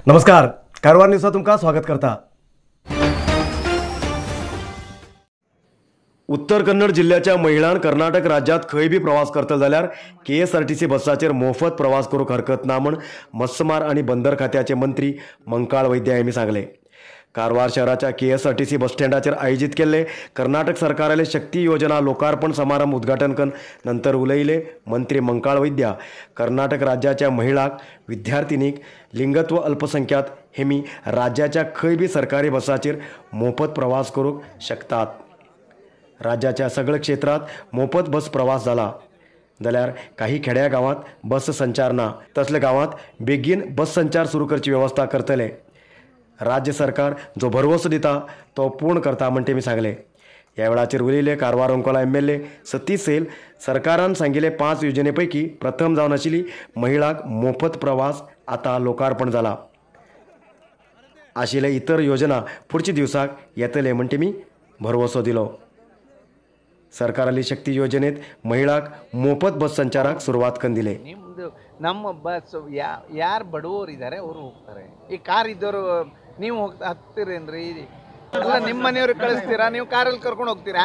नमस्कार, कारवार न्यूजात तुमका स्वागत करता। उत्तर कन्नड जिल्ह्याच्या महिलांक कर्नाटक राज्यात खंय बी प्रवास करतले जाल्यार KSRTC बसाचेर मोफत प्रवास करूंक हरकत ना म्हण मत्स्यमार आणि बंदर खात्याचे मंत्री मंकाळ वैद्य यांनी सांगले। कारवार शहराच्या KSRTC बस स्टँडाचेर आयोजित केल्ले कर्नाटक सरकाराले शक्ती योजना लोकार्पण समारंभ उद्घाटन करून नंतर उलयले मंत्री मंकाळ वैद्य कर्नाटक राज्याच्या महिलांक, विद्यार्थिनीक, लिंगत्व अल्पसंख्याक हेमी राज्याच्या खंय बी सरकारी बसाचेर मोफत प्रवास करूंक शकतात। राज्याच्या सगळ्या क्षेत्रात मोफत बस प्रवास झाला जाल्यार काही खेड्या गावात बस संचार ना, तसल्या गावात बेगीन बस संचार सुरू करची व्यवस्था करतले। राज्य सरकार जो भरवसो दिता तो पूर्ण करता म्हण तेमी सांगले। ह्या वेळाचेर उलयले कारवार अंकोला MLA सतीश सेल। सरकारान सांगिल्ले 5 योजनेपैकी प्रथम जावन आशिल्ली महिलांक मोफत प्रवास आता लोकार्पण जाला। आशिल्ले इतर योजना पुढच्या दिवसाक येतले म्हण तेमी भरवसो दिलो। ಸರ್ಕಾರಲ್ಲಿ ಶಕ್ತಿ ಯೋಜನೆत ಮಹಿಳಾಕ್ मोफत ಬಸ್ ಸಂಚಾರಕ್ಕೆ ಸುರುವಾತ್ ಕಂದಿಲೆ। ನಮ್ಮ ಬಸ್ ಯಾರು ಬಡವರು ಇದ್ದಾರೆ ಅವರು ಹೋಗ್ತಾರೆ। ಈ ಕಾರ್ ಇದ್ದವರು ನೀವು ಹತ್ತಿರೇನ್ರಿ? ಅಲ್ಲ, ನಿಮ್ಮ ಮನೆಯವರು ಕಳಿಸ್ತೀರಾ, ನೀವು ಕಾರಲ್ಲಿ ಕರ್ಕೊಂಡು ಹೋಗ್ತೀರಾ?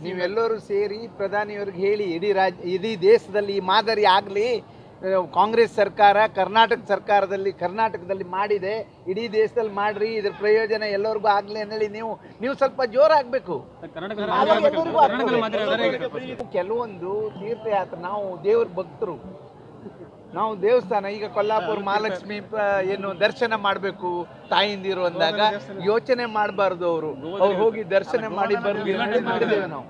ನೀವೆಲ್ಲರೂ ಸೇರಿ ಪ್ರಧಾನಿಯವ್ರಿಗೆ ಹೇಳಿ ಇಡೀ ದೇಶದಲ್ಲಿ ಈ ಮಾದರಿ ಆಗಲಿ। ಕಾಂಗ್ರೆಸ್ ಸರ್ಕಾರ ಕರ್ನಾಟಕದಲ್ಲಿ ಮಾಡಿದೆ, ಇಡೀ ದೇಶದಲ್ಲಿ ಮಾಡ್ರಿ, ಇದ್ರ ಪ್ರಯೋಜನ ಎಲ್ಲರಿಗೂ ಆಗಲಿ ಅಂತೇಳಿ ನೀವು ಸ್ವಲ್ಪ ಜೋರಾಗಬೇಕು। ಕೆಲವೊಂದು ತೀರ್ಥಯಾತ್ರೆ ನಾವು ದೇವ್ರ ಭಕ್ತರು, ನಾವು ದೇವಸ್ಥಾನ ಈಗ ಕೊಲ್ಲಾಪುರ ಮಹಾಲಕ್ಷ್ಮಿ ಏನು ದರ್ಶನ ಮಾಡಬೇಕು ತಾಯಿಂದಿರು ಅಂದಾಗ ಯೋಚನೆ ಮಾಡಬಾರ್ದು। ಅವರು ಹೋಗಿ ದರ್ಶನ ಮಾಡಿ ಮಾಡಿದ್ದೇವೆ ನಾವು।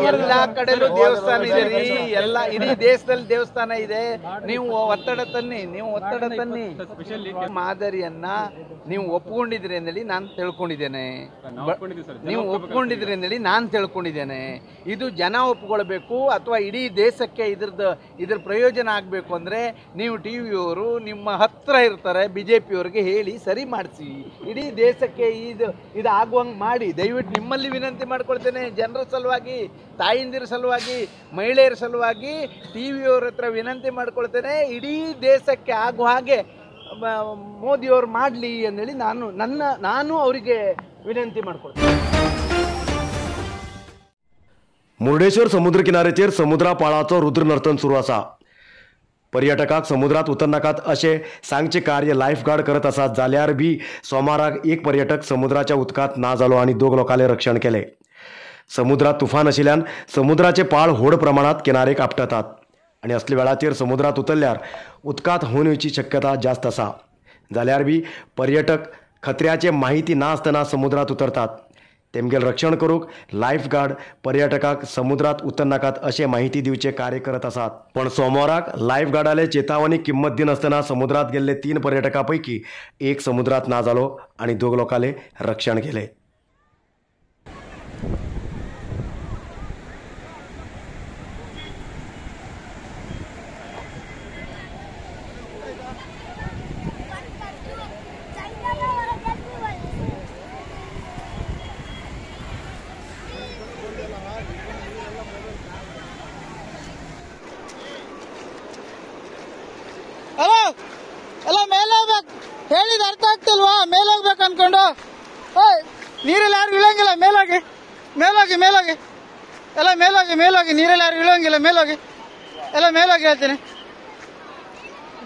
ಎಲ್ಲ ಕಡೆಲೂ ದೇವಸ್ಥಾನ ಇದೆ ರೀ, ಎಲ್ಲ ಇಡೀ ದೇಶದಲ್ಲಿ ದೇವಸ್ಥಾನ ಇದೆ। ನೀವು ಒತ್ತಡ ತನ್ನಿ ಮಾದರಿಯನ್ನ ನೀವು ಒಪ್ಪಿಕೊಂಡಿದ್ರಿ ಅಂದೇಳಿ ನಾನು ತಿಳ್ಕೊಂಡಿದ್ದೇನೆ। ನೀವು ಒಪ್ಪಿಕೊಂಡಿದ್ರಿ ಅಂದೇಳಿ ನಾನು ತಿಳ್ಕೊಂಡಿದ್ದೇನೆ। ಇದು ಜನ ಒಪ್ಪಿಕೊಳ್ಬೇಕು ಅಥವಾ ಇಡೀ ದೇಶಕ್ಕೆ ಇದ್ರ ಪ್ರಯೋಜನ ಆಗಬೇಕು ಅಂದ್ರೆ ನೀವು ಟಿವಿಯವರು ನಿಮ್ಮ ಹತ್ರ ಇರ್ತಾರೆ, BJPಯವರಿಗೆ ಹೇಳಿ ಸರಿ ಮಾಡಿಸಿ, ಇಡೀ ದೇಶಕ್ಕೆ ಇದು ಆಗುವಂಗೆ ಮಾಡಿ ದಯವಿಟ್ಟು ನಿಮ್ಮಲ್ಲಿ ವಿನಂತಿ ಮಾಡ್ಕೊಳ್ತೇನೆ। ಜನರ ಸಲುವಾಗಿ, ತಾಯಿಂದಿರ ಸಲುವಾಗಿ, ಮಹಿಳೆಯರ ಸಲುವಾಗಿ ಟಿವಿಯವ್ರ ಹತ್ರ ವಿನಂತಿ ಮಾಡ್ಕೊಳ್ತೇನೆ, ಇಡೀ ದೇಶಕ್ಕೆ ಆಗುವ ಹಾಗೆ ಮೋದಿಯವರು ಮಾಡಲಿ ಅಂದೇಳಿ ನಾನು ಅವರಿಗೆ ವಿನಂತಿ ಮಾಡ್ಕೊಳ್ತೇನೆ। मुर्डेश्वर समुद्र किनाऱ्याचेर समुद्रापाळाचो रुद्र नर्तन सुरू आसा। पर्यटकाक समुद्रात उतरनाकात अशे सांगचे कार्य लायफगार्ड करत आसात जाल्यार बी सोमाराक एक पर्यटक समुद्राच्या उदकात ना जालो आणि 2 लोकांले रक्षण केले। समुद्रात तुफान आशिल्ल्यान समुद्राचे पाळ व्हड प्रमाणात किनारेक आपटतात आणि असल्या वेळाचेर समुद्रात उतरल्यार उदकात होऊन येवची शक्यता जास्त आसा। जाल्यार बी पर्यटक खत्र्याचे माहिती ना आसतना समुद्रात उतरतात। तेमगेल रक्षण करूक लायफगार्ड पर्यटकाक समुद्रात उतरनाकात अशे माहिती दिवचे कार्य करत आसात। पण सोमवाराक लायफगार्डाले चेतावणी किंमत दिनासतना समुद्रात गेल्ले 3 पर्यटकांपैकी एक समुद्रात ना जालो आणि 2 लोकांले रक्षण केले। ಎಲ್ಲ ಮೇಲೆ ಹೋಗ್ಬೇಕು ಹೇಳಿದ ಅರ್ಥ ಆಗ್ತಿಲ್ವಾ? ಮೇಲೆ ಹೋಗ್ಬೇಕು ಅನ್ಕೊಂಡು ನೀರಲ್ಲಿ ಯಾರು ಇಳಂಗಿಲ್ಲ, ಮೇಲೋಗಿ ಎಲ್ಲ ಮೇಲೋಗಿ ನೀರಲ್ಲಿ ಯಾರು ಇಳಂಗಿಲ್ಲ, ಮೇಲೋಗಿ ಎಲ್ಲ ಮೇಲೋಗಿ ಹೇಳ್ತೀನಿ।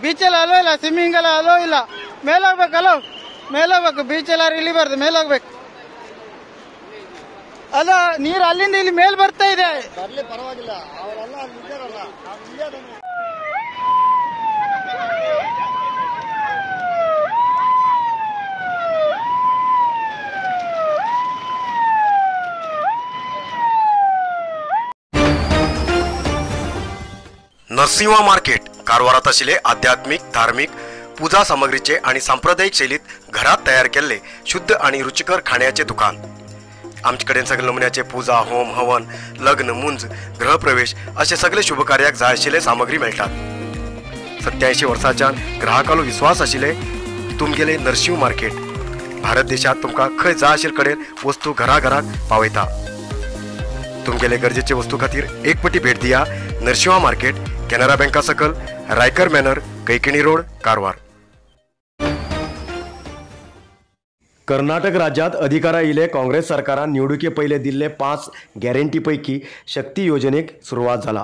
ಬೀಚಲ್ಲಿ ಅಲೋ ಇಲ್ಲ, ಸ್ವಿಮ್ಮಿಂಗ್ ಎಲ್ಲ ಅಲೋ ಇಲ್ಲ, ಮೇಲೋಗ್ಬೇಕು ಬೀಚಲ್ಲಿ ಯಾರು ಇಳಿಬಾರ್ದು, ಮೇಲೋಗ್ಬೇಕು। ಅದ ನೀರು ಅಲ್ಲಿಂದ ಇಲ್ಲಿ ಮೇಲ್ ಬರ್ತಾ ಇದೆ, ಪರವಾಗಿಲ್ಲ नरसिंहा मार्केट कारवारात आशिल्ले आध्यात्मिक, धार्मिक, पूजा सामग्रीचे आणि सांप्रदायिक शैलीत घरात तयार केलेले शुद्ध आणि रुचिकर खाण्याचे दुकान। आमचे कडेन सगळे नमुन्याचे पूजा, होम, हवन, लग्न, मुंज, गृहप्रवेश असे सगळे शुभ कार्याक जाय आशिल्ले सामग्री मेळटात। 87 वर्सांच्यान ग्राहकालो विश्वास आशिल्ले तुमगेले नरसिंह मार्केट भारत देशात तुमकां खंय जाय आशिल्ले कडेन वस्तू घराघराक पावयता। तुमगेले गरजेचे वस्तू खातीर एक पटी भेट दिया नरसिंहा मार्केट ಕೆನರಾ ಬ್ಯಾಂಕಾ सकल रायकर मॅनर कैकिणी रोड कारवार. कर्नाटक राज्यात अधिकारा येयले काँग्रेस सरकारान निवडणुके पयले दिल्ले 5 गॅरंटीपैकी शक्ती योजनेक सुरवात जाला.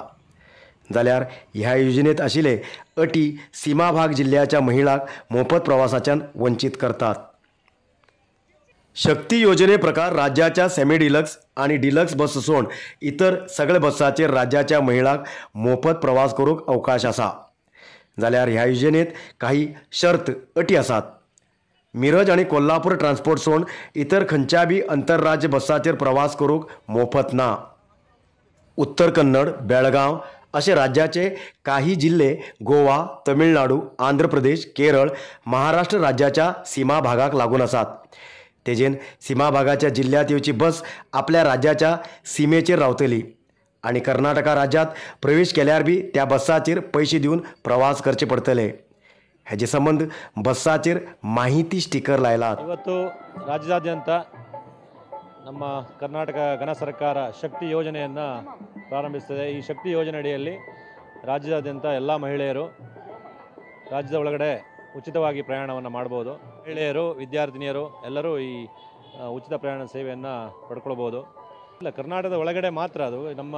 जाल्यार ह्या योजनेत आशिल्ले अटी सीमा भाग जिल्ह्याच्या महिलांक मोफत प्रवासाच्यान वंचित करतात. शक्ती योजने प्रकार राज्याच्या सेमी डिलक्स आणि डिलक्स बस सोड इतर सगळे बसांचेर राज्याच्या महिलांक मोफत प्रवास करूंक अवकाश आसा. जाल्यार ह्या योजनेत काही शर्त अटी आसात. मिरज आणि कोल्हापूर ट्रान्सपोर्ट सोड इतर खंयच्या बी आंतरराज्य बसांचेर प्रवास करूंक मोफत ना. उत्तर कन्नड, बेळगांव असे राज्याचे काही जिल्हे गोवा, तमिळनाडू, आंध्र प्रदेश, केरळ, महाराष्ट्र राज्याच्या सीमा भागाक लागून आसात. तेजेन सीमा भागाच्या जिल्ह्यात येवची बस आपल्या राज्याच्या सीमेचेर रावतली आणि कर्नाटका राज्यात प्रवेश केल्यार बी त्या बसाचेर पैसे दिवन प्रवास करचे पडटले. हेजे संबंध बस्साचेर ಮಾಹಿತಿ ಸ್ಟಿಕ್ಕರ್ लायलात. ಇವತ್ತು ರಾಜ್ಯಾದ್ಯಂತ ನಮ್ಮ ಕರ್ನಾಟಕ ಘನ ಸರ್ಕಾರ ಶಕ್ತಿ ಯೋಜನೆಯನ್ನು ಪ್ರಾರಂಭಿಸಿದೆ. ಈ ಶಕ್ತಿ ಯೋಜನೆ ಅಡಿಯಲ್ಲಿ ರಾಜ್ಯಾದ್ಯಂತ ಎಲ್ಲ ಮಹಿಳೆಯರು ರಾಜ್ಯದ ಒಳಗಡೆ ಉಚಿತವಾಗಿ ಪ್ರಯಾಣವನ್ನು ಮಾಡ್ಬೋದು. ಮಹಿಳೆಯರು, ವಿದ್ಯಾರ್ಥಿನಿಯರು ಎಲ್ಲರೂ ಈ ಉಚಿತ ಪ್ರಯಾಣ ಸೇವೆಯನ್ನು ಪಡ್ಕೊಳ್ಬೋದು. ಇಲ್ಲ, ಕರ್ನಾಟಕದ ಒಳಗಡೆ ಮಾತ್ರ ಅದು. ನಮ್ಮ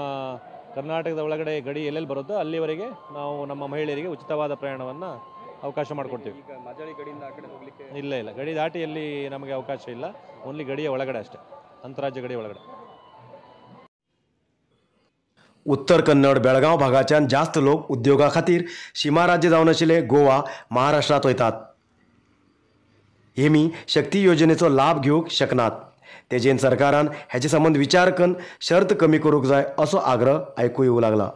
ಕರ್ನಾಟಕದ ಒಳಗಡೆ ಗಡಿ ಎಲ್ಲೆಲ್ಲಿ ಬರುತ್ತೋ ಅಲ್ಲಿವರೆಗೆ ನಾವು ನಮ್ಮ ಮಹಿಳೆಯರಿಗೆ ಉಚಿತವಾದ ಪ್ರಯಾಣವನ್ನು ಅವಕಾಶ ಮಾಡಿಕೊಡ್ತೀವಿ. ಇಲ್ಲ, ಗಡಿ ದಾಟಿಯಲ್ಲಿ ನಮಗೆ ಅವಕಾಶ ಇಲ್ಲ. ಓನ್ಲಿ ಗಡಿಯ ಒಳಗಡೆ ಅಷ್ಟೇ, ಅಂತರಾಜ್ಯ ಗಡಿ ಒಳಗಡೆ. उत्तर कन्नड, बेळगाव भागाच्यान जास्त लोक उद्योगा खातीर सीमा राज्य जावन आशिल्ले गोवा, महाराष्ट्रात वयतात. हेमी शक्ती योजनेचो लाभ घेवंक शकनात. तेजेन सरकारान हेचे संबंध विचार करून शर्त कमी करूंक जाय असो आग्रह आयकूं येवं लागला.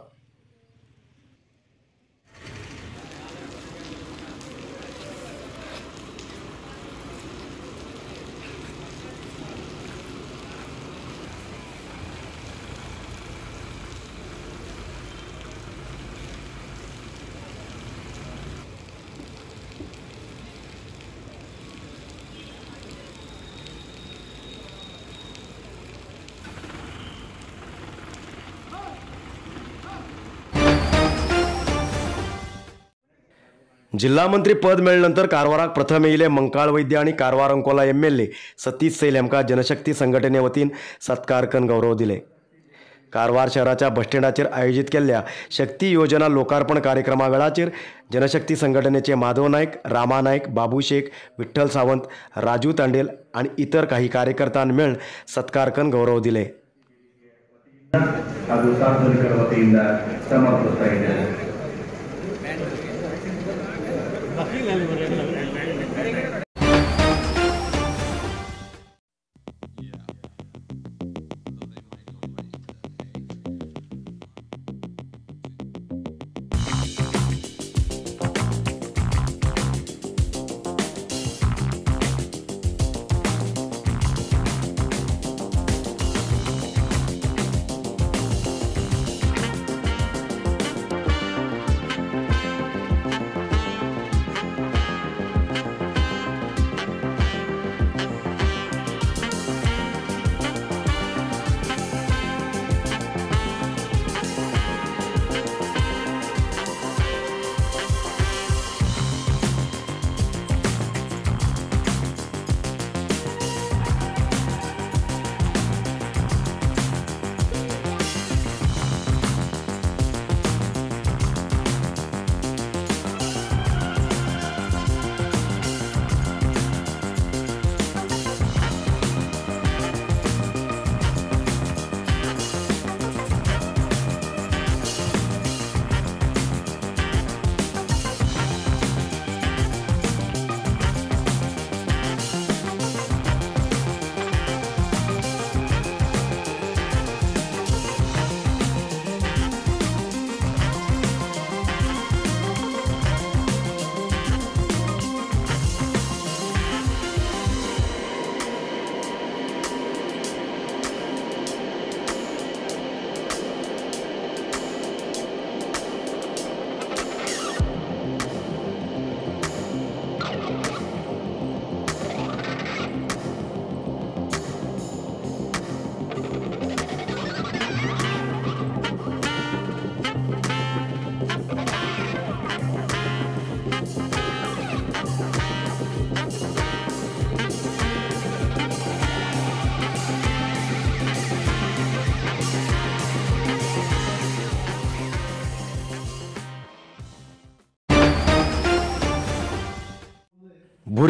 जिल्हा मंत्री पद मेळ्ळ्यानंतर कारवाराक प्रथम येयले मंकाळ वैद्य आणि कारवार अंकोला MLA सतीश सैल हेमकां जनशक्ती संघटने वतीन सत्कार करून गौरव दिले. कारवार शहराच्या बस स्टँडाचेर आयोजित केल्ल्या शक्ती योजना लोकार्पण कार्यक्रमा वेळाचेर जनशक्ती संघटनेचे माधव नायक, रामा नायक, बाबू शेख, विठ्ठल सावंत, राजू तांडेल आणि इतर काही कार्यकर्त्यांनी मिळून सत्कार करून गौरव दिले.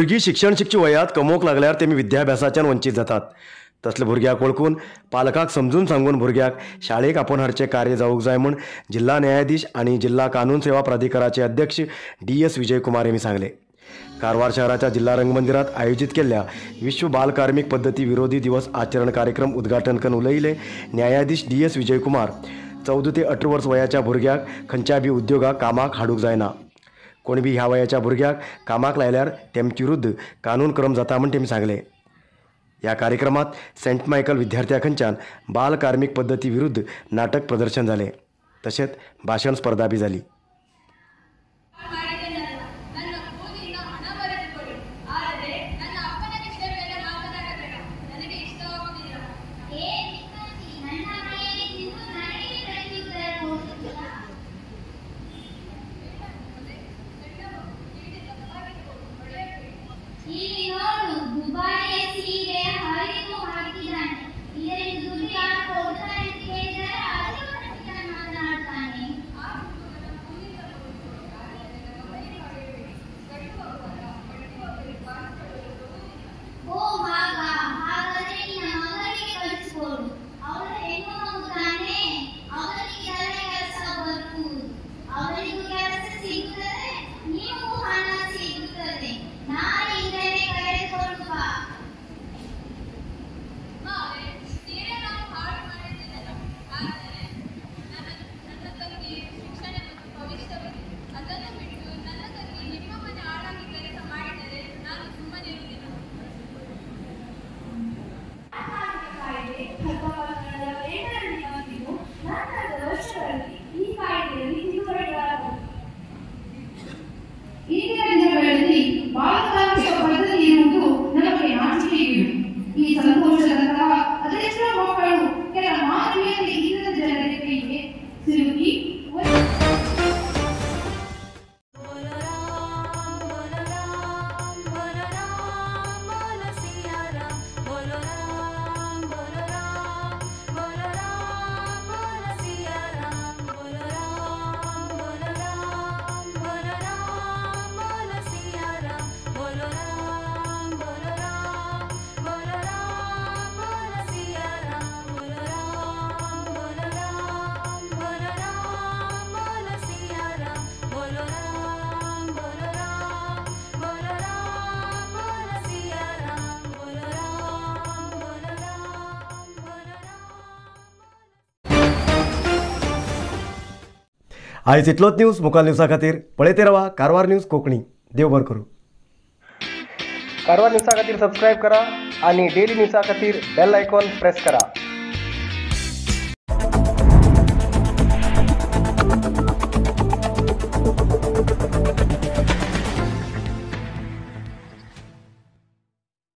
भुरगीं शिक्षण शिकची वयात कमोवंक लागल्यार तेमी विद्याभ्यासाच्यान वंचीत जातात. तसले भुरग्याक वळखून पालकांक समजून सांगून भुरग्याक शाळेक आपोवन हाडचें कार्य जावंक जाय म्हूण जिल्हा न्यायाधीश आनी जिल्हा कानून सेवा प्राधिकराचे अध्यक्ष DS विजयकुमार यांनी सांगले. कारवार शहराच्या जिल्हा रंगमंदिरात आयोजित केल्ल्या विश्व बाल कार्मिक पद्धती विरोधी दिवस आचरण कार्यक्रम उद्घाटन करून उलयले न्यायाधीश DS विजयकुमार. 14 ते 18 वर्स वयाच्या भुरग्याक खंयच्या बी उद्योगाक कामाक हाडूंक जायना. कोण बी ह्या वयाच्या भुरग्याक कामाक लायल्यार तेमचे विरुद्ध कानून क्रम जाता म्हूण तेमी सांगले. ह्या कार्यक्रमात सेंट मायकल विद्यार्थ्यां खंयच्यान बाल कार्मिक पद्धती विरुद्ध नाटक प्रदर्शन जालें. तशेंच भाशण स्पर्धा बी जाली. आयज इतलोच न्यूज. मुखाल न्यूजा खातीर पळयते रावा कारवार न्यूज कोंकणी. देव बरें करूं. कारवार न्यूजा खातीर सबस्क्रायब करा आनी डेली न्यूजा खातीर बेल आयकॉन प्रेस करा.